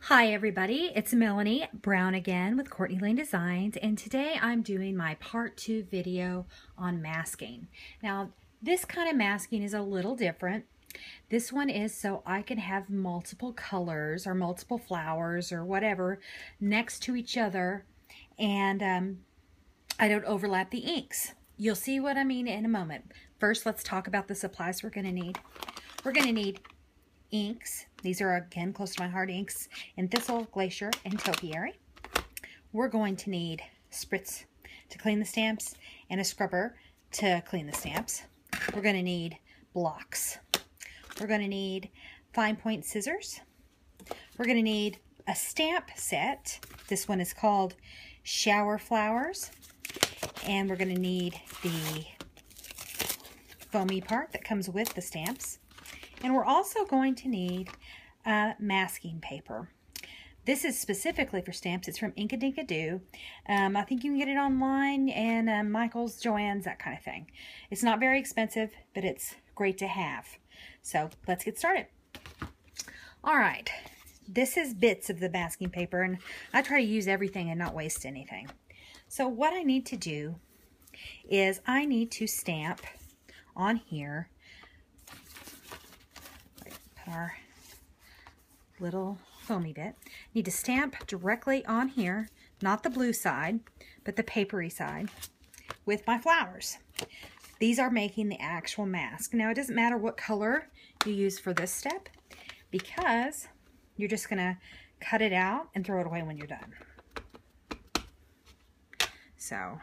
Hi everybody, it's Melanie Brown again with Courtney Lane Designs, and today I'm doing my part 2 video on masking. Now this kind of masking is a little different. This one is so I can have multiple colors or multiple flowers or whatever next to each other, and I don't overlap the inks. You'll see what I mean in a moment. First, let's talk about the supplies we're going to need. We're going to need inks. These are, again, close to my heart, inks in Thistle, Glacier, and Topiary. We're going to need spritz to clean the stamps and a scrubber to clean the stamps. We're going to need blocks. We're going to need fine point scissors. We're going to need a stamp set. This one is called Shower Flowers. And we're going to need the foamy part that comes with the stamps. And we're also going to need masking paper. This is specifically for stamps. It's from Inkadinkado. I think you can get it online and Michael's, Joann's, that kind of thing. It's not very expensive, but it's great to have. So let's get started. All right, this is bits of the masking paper, and I try to use everything and not waste anything. So what I need to do is I need to stamp on here. Put our little foamy bit. Need to stamp directly on here, not the blue side, but the papery side with my flowers. These are making the actual mask. Now it doesn't matter what color you use for this step because you're just gonna cut it out and throw it away when you're done. So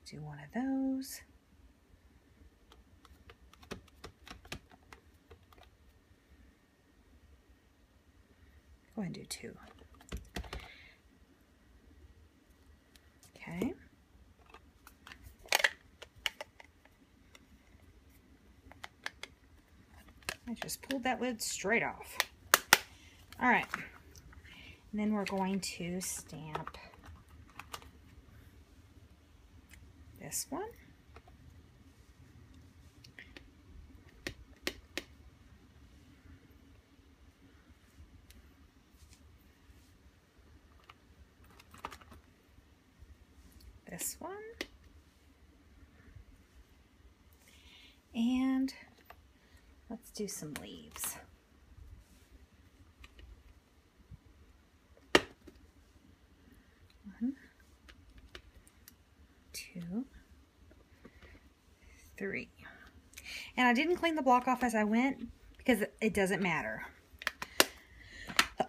do one of those. Go ahead and do two. Okay. I just pulled that lid straight off. All right. And then we're going to stamp this one. This one. And let's do some leaves. One, two, three. And I didn't clean the block off as I went because it doesn't matter.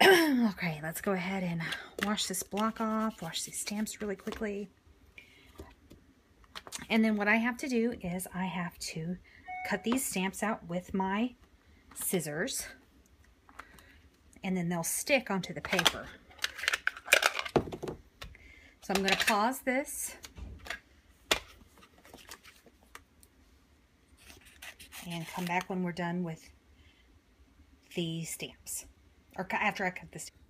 Okay, let's go ahead and wash this block off, wash these stamps really quickly. And then what I have to do is I have to cut these stamps out with my scissors, and then they'll stick onto the paper. So I'm going to pause this and come back when we're done with the stamps, or after I cut the stamps.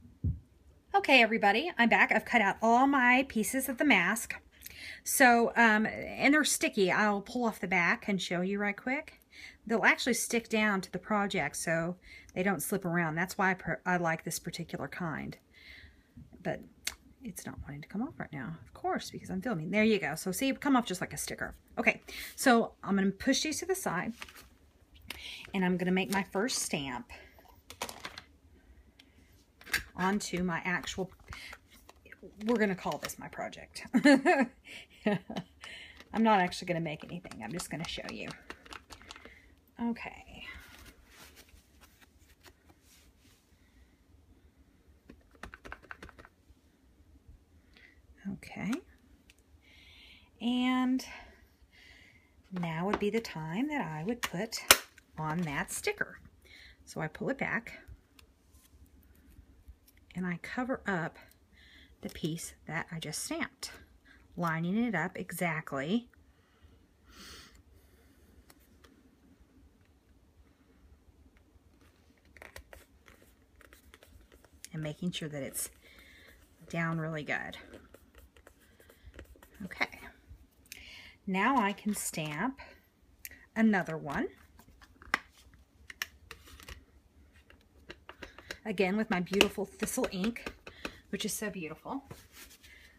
Okay, everybody, I'm back. I've cut out all my pieces of the mask. So, and they're sticky. I'll pull off the back and show you right quick. They'll actually stick down to the project so they don't slip around. That's why I like this particular kind. But it's not wanting to come off right now, of course, because I'm filming. There you go. So see, it come off just like a sticker. Okay, so I'm going to push these to the side, and I'm going to make my first stamp onto my actual, we're going to call this my project. I'm not actually going to make anything. I'm just going to show you. Okay. Okay. And now would be the time that I would put on that sticker. So I pull it back and I cover up the piece that I just stamped, lining it up exactly. And making sure that it's down really good. Okay. Now I can stamp another one. again with my beautiful thistle ink, which is so beautiful.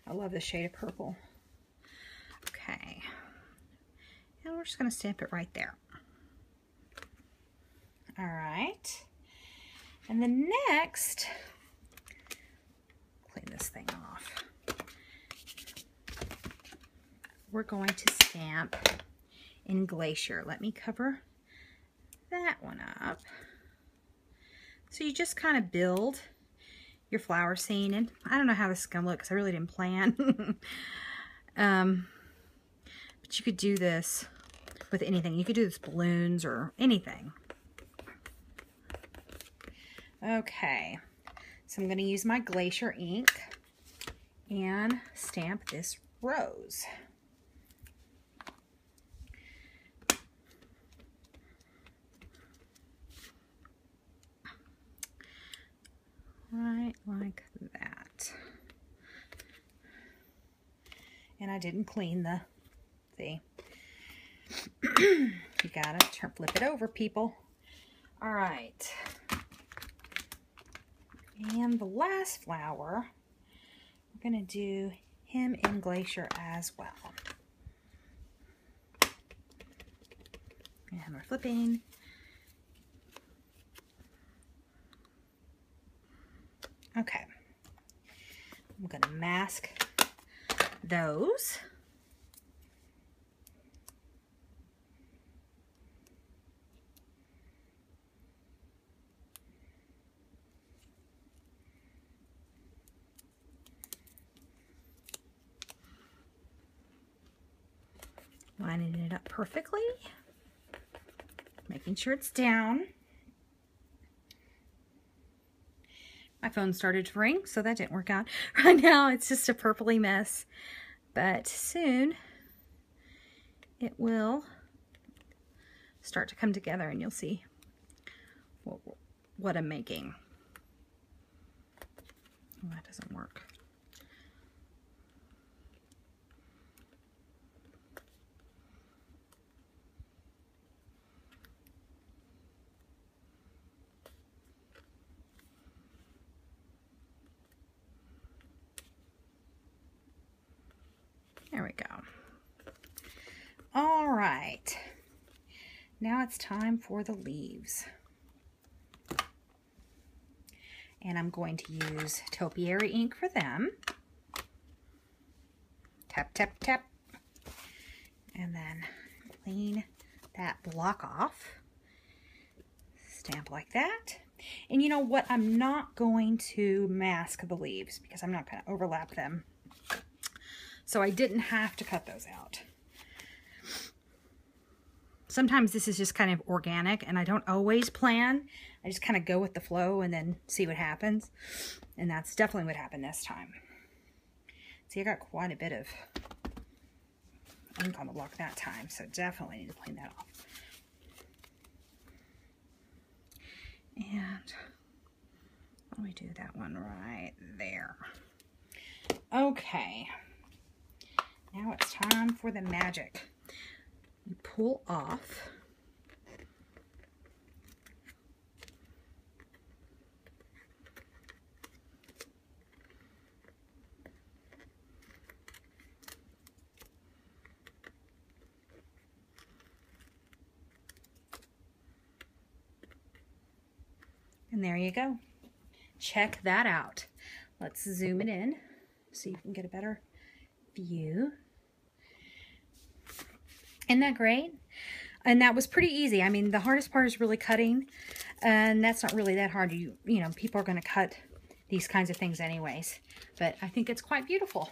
I love this shade of purple. Okay, and we're just going to stamp it right there. All right, and then next, clean this thing off. We're going to stamp in Glacier. Let me cover that one up. So you just kind of build your flower scene, and I don't know how this is going to look because I really didn't plan. But you could do this with anything. You could do this balloons or anything. Okay, so I'm going to use my Glacier ink and stamp this rose. Right like that. And I didn't clean the, see. You gotta flip it over, people. All right. And the last flower, we're gonna do him in Glacier as well. And we're flipping. Okay, I'm going to mask those. Lining it up perfectly, making sure it's down. My phone started to ring, so that didn't work out. Right now, it's just a purpley mess. But soon, it will start to come together, and you'll see what I'm making. Oh, that doesn't work. There we go. All right. Now it's time for the leaves. And I'm going to use topiary ink for them. Tap, tap, tap. And then clean that block off. Stamp like that. And you know what? I'm not going to mask the leaves because I'm not going to overlap them. So I didn't have to cut those out. Sometimes this is just kind of organic and I don't always plan. I just kind of go with the flow and then see what happens. And that's definitely what happened this time. See, I got quite a bit of ink on the block that time, so definitely need to clean that off. And let me do that one right there. Okay. Now it's time for the magic. You pull off. And there you go. Check that out. Let's zoom it in so you can get a better view. Isn't that great? And that was pretty easy. I mean, the hardest part is really cutting, and that's not really that hard. You know, people are going to cut these kinds of things anyways, but I think it's quite beautiful.